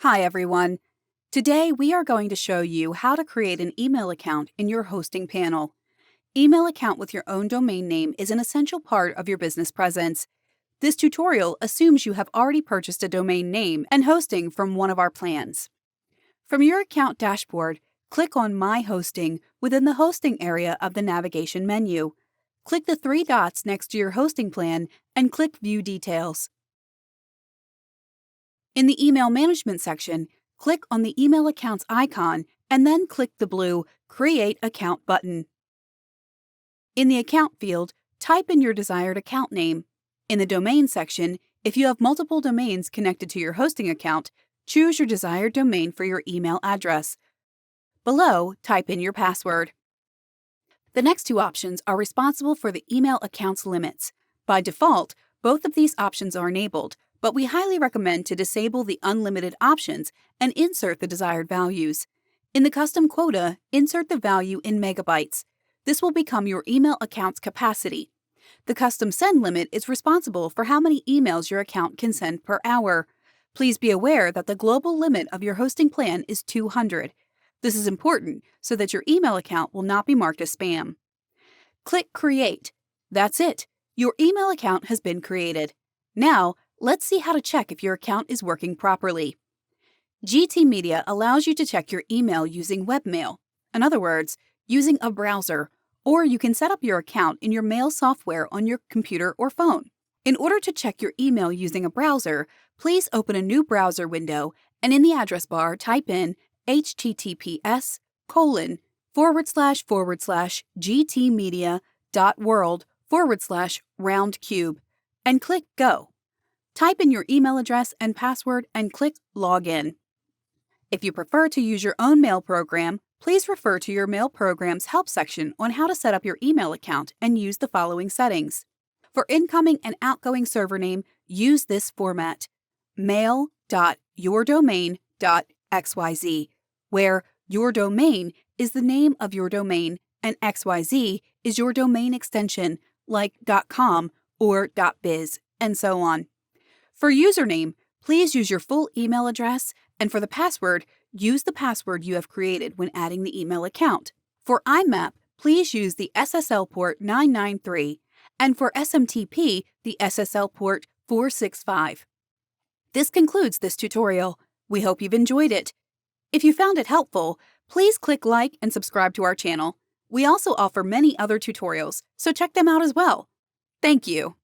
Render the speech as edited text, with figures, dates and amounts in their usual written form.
Hi everyone. Today we are going to show you how to create an email account in your hosting panel. Email account with your own domain name is an essential part of your business presence. This tutorial assumes you have already purchased a domain name and hosting from one of our plans. From your account dashboard, click on My Hosting within the hosting area of the navigation menu. Click the three dots next to your hosting plan and click View Details. In the Email Management section, click on the Email Accounts icon and then click the blue Create Account button. In the Account field, type in your desired account name. In the Domain section, if you have multiple domains connected to your hosting account, choose your desired domain for your email address. Below, type in your password. The next two options are responsible for the email account's limits. By default, both of these options are enabled, but we highly recommend to disable the unlimited options and insert the desired values. In the custom quota, insert the value in megabytes. This will become your email account's capacity. The custom send limit is responsible for how many emails your account can send per hour. Please be aware that the global limit of your hosting plan is 200. This is important so that your email account will not be marked as spam. Click Create. That's it. Your email account has been created. Now, let's see how to check if your account is working properly. GT Media allows you to check your email using webmail. In other words, using a browser, or you can set up your account in your mail software on your computer or phone. In order to check your email using a browser, please open a new browser window and in the address bar type in https://gtmedia.world/roundcube and click Go. Type in your email address and password and click Login. If you prefer to use your own mail program, please refer to your mail program's help section on how to set up your email account and use the following settings. For incoming and outgoing server name, use this format: mail.yourdomain.xyz, where your domain is the name of your domain and XYZ is your domain extension like .com or .biz, and so on. For username, please use your full email address, and for the password, use the password you have created when adding the email account. For IMAP, please use the SSL port 993, and for SMTP, the SSL port 465. This concludes this tutorial. We hope you've enjoyed it. If you found it helpful, please click like and subscribe to our channel. We also offer many other tutorials, so check them out as well. Thank you.